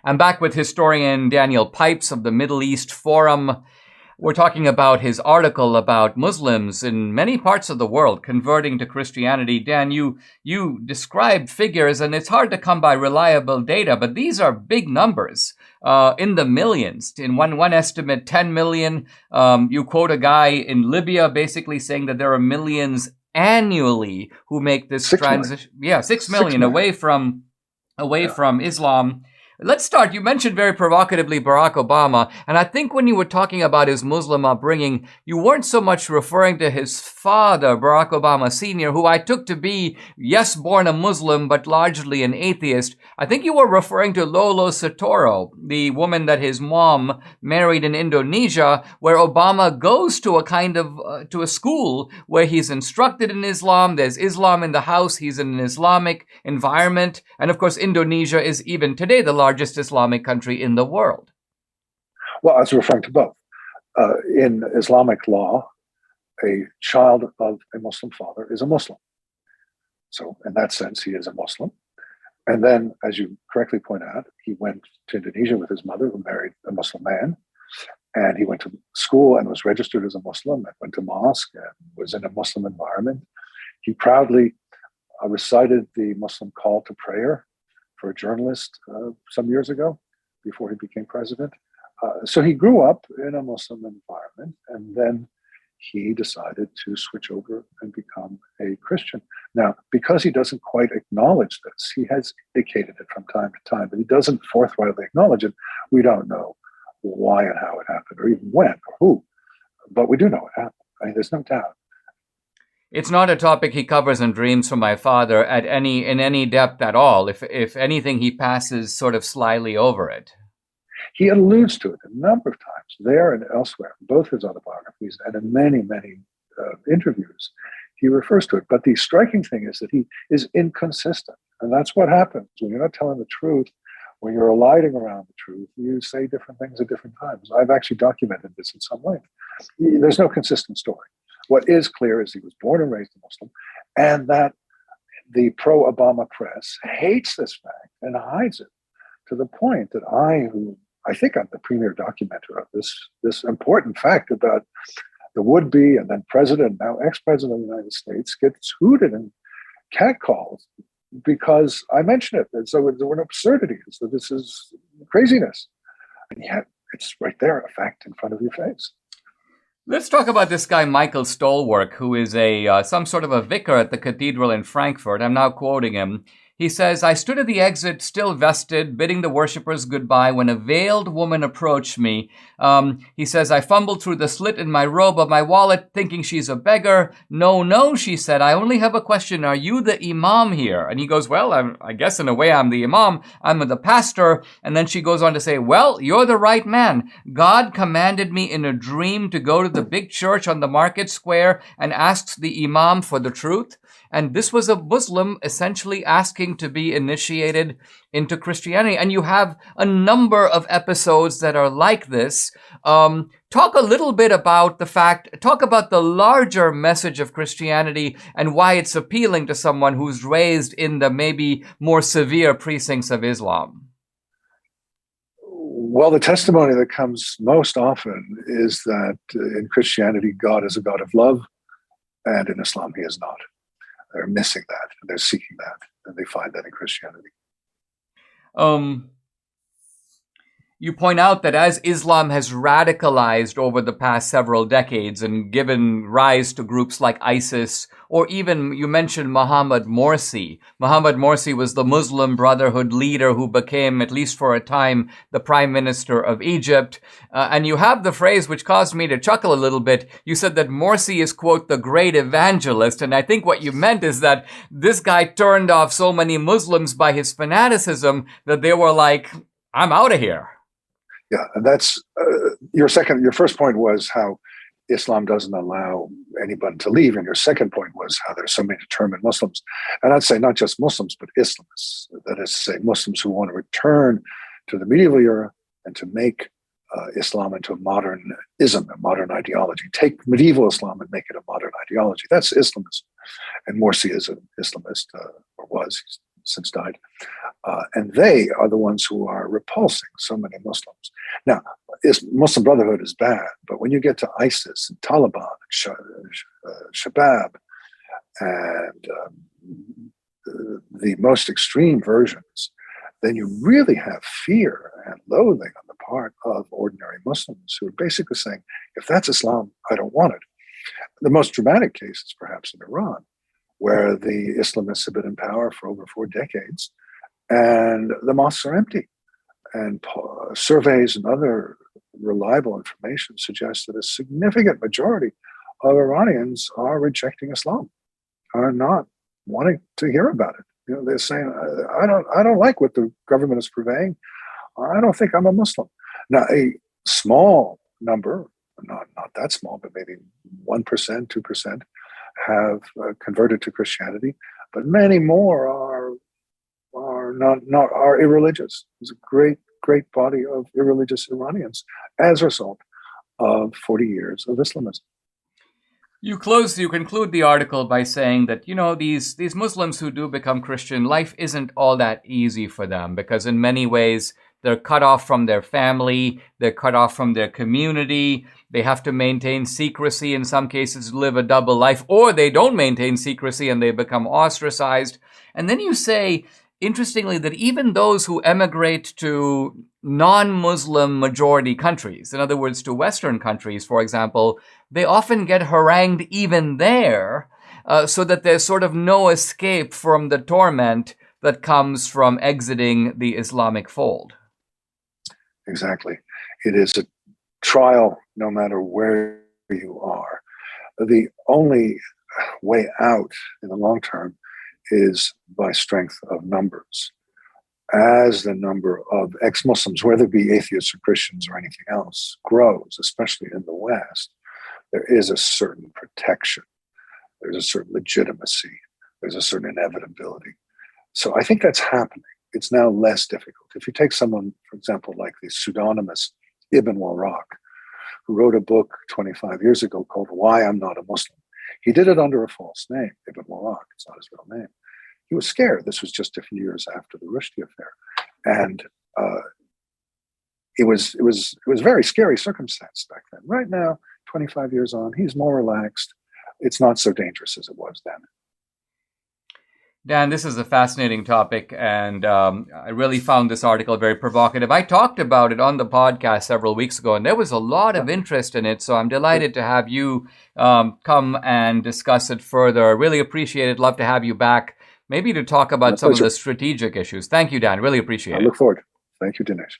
I'm back with historian Daniel Pipes of the Middle East Forum. We're talking about his article about Muslims in many parts of the world converting to Christianity. Dan, you described figures, and it's hard to come by reliable data, but these are big numbers, in the millions. In one estimate, 10 million. You quote a guy in Libya basically saying that there are millions annually who make this transition. Yeah, 6 million away from Islam. Let's start. You mentioned very provocatively Barack Obama, and I think when you were talking about his Muslim upbringing, you weren't so much referring to his father, Barack Obama Sr., who I took to be, yes, born a Muslim, but largely an atheist. I think you were referring to Lolo Soetoro, the woman that his mom married in Indonesia, where Obama goes to a kind of, to a school where he's instructed in Islam. There's Islam in the house. He's in an Islamic environment. And of course, Indonesia is even today the largest Islamic country in the world. Well, I was referring to both. In Islamic law, a child of a Muslim father is a Muslim. So in that sense, he is a Muslim. And then, as you correctly point out, he went to Indonesia with his mother, who married a Muslim man. And he went to school and was registered as a Muslim, and went to mosque and was in a Muslim environment. He proudly recited the Muslim call to prayer for a journalist some years ago, before he became president. So he grew up in a Muslim environment, and then he decided to switch over and become a Christian. Now, because he doesn't quite acknowledge this, he has indicated it from time to time, but he doesn't forthrightly acknowledge it. We don't know why and how it happened, or even when, or who, but we do know it happened. I mean, there's no doubt. It's not a topic he covers in Dreams from My Father in any depth at all. If anything, he passes sort of slyly over it. He alludes to it a number of times, there and elsewhere, in both his autobiographies and in many, many interviews. He refers to it. But the striking thing is that he is inconsistent. And that's what happens when you're not telling the truth. When you're eliding around the truth, you say different things at different times. I've actually documented this in some length. There's no consistent story. What is clear is he was born and raised a Muslim, and that the pro-Obama press hates this fact and hides it, to the point that I think I'm the premier documenter of this important fact about the would-be and then president, now ex-president of the United States, gets hooted and catcalled because I mention it. And so it's an absurdity. So this is craziness. And yet it's right there, a fact in front of your face. Let's talk about this guy, Michael Stolwerk, who is some sort of a vicar at the cathedral in Frankfurt. I'm now quoting him. He says, "I stood at the exit, still vested, bidding the worshippers goodbye, when a veiled woman approached me." He says, "I fumbled through the slit in my robe of my wallet, thinking she's a beggar. 'No,' she said, 'I only have a question. Are you the imam here?' And he goes, 'Well, I guess in a way I'm the imam. I'm the pastor.' And then she goes on to say, 'Well, you're the right man. God commanded me in a dream to go to the big church on the market square and ask the imam for the truth.' And this was a Muslim essentially asking to be initiated into Christianity. And you have a number of episodes that are like this. Talk a little bit about talk about the larger message of Christianity and why it's appealing to someone who's raised in the maybe more severe precincts of Islam. Well, the testimony that comes most often is that in Christianity, God is a God of love, and in Islam, he is not. They're missing that, and they're seeking that, and they find that in Christianity. You point out that as Islam has radicalized over the past several decades and given rise to groups like ISIS, or even you mentioned Mohammed Morsi. Mohammed Morsi was the Muslim Brotherhood leader who became, at least for a time, the prime minister of Egypt. And you have the phrase which caused me to chuckle a little bit. You said that Morsi is, quote, the great evangelist. And I think what you meant is that this guy turned off so many Muslims by his fanaticism that they were like, I'm out of here. Yeah, and that's your first point was how Islam doesn't allow anyone to leave, and your second point was how there's so many determined Muslims. And I'd say not just Muslims, but Islamists. That is to say, Muslims who want to return to the medieval era and to make Islam into a modernism, a modern ideology. Take medieval Islam and make it a modern ideology. That's Islamism. And Morsi is an Islamist, or was. He's since died. And they are the ones who are repulsing so many Muslims. Now, Muslim Brotherhood is bad, but when you get to ISIS and Taliban and Shabab and the most extreme versions, then you really have fear and loathing on the part of ordinary Muslims who are basically saying, if that's Islam, I don't want it. The most dramatic case is perhaps in Iran, where the Islamists have been in power for over 4 decades, and the mosques are empty. And surveys and other reliable information suggest that a significant majority of Iranians are rejecting Islam, are not wanting to hear about it. You know, they're saying, I don't like what the government is purveying. I don't think I'm a Muslim. Now, a small number, not that small, but maybe 1%, 2% have converted to Christianity, but many more are irreligious. There's a great body of irreligious Iranians as a result of 40 years of Islamism. You conclude the article by saying that, these Muslims who do become Christian, life isn't all that easy for them because in many ways they're cut off from their family, they're cut off from their community, they have to maintain secrecy, in some cases live a double life, or they don't maintain secrecy and they become ostracized. And then you say, interestingly, that even those who emigrate to non-Muslim majority countries, in other words, to Western countries, for example, they often get harangued even there, so that there's sort of no escape from the torment that comes from exiting the Islamic fold. Exactly. It is a trial no matter where you are. The only way out in the long term is by strength of numbers. As the number of ex-Muslims, whether it be atheists or Christians or anything else, grows, especially in the West, there is a certain protection. There's a certain legitimacy. There's a certain inevitability. So I think that's happening. It's now less difficult. If you take someone, for example, like the pseudonymous Ibn Warraq, who wrote a book 25 years ago called Why I'm Not a Muslim. He did it under a false name, Ibn Warraq. It's not his real name. He was scared. This was just a few years after the Rushdie affair. And it was very scary circumstance back then. Right now, 25 years on, he's more relaxed. It's not so dangerous as it was then. Dan, this is a fascinating topic, and I really found this article very provocative. I talked about it on the podcast several weeks ago, and there was a lot of interest in it, so I'm delighted to have you come and discuss it further. Really appreciate it. Love to have you back, maybe to talk about some of the strategic issues. Thank you, Dan. Really appreciate it. I look forward. Thank you, Dinesh.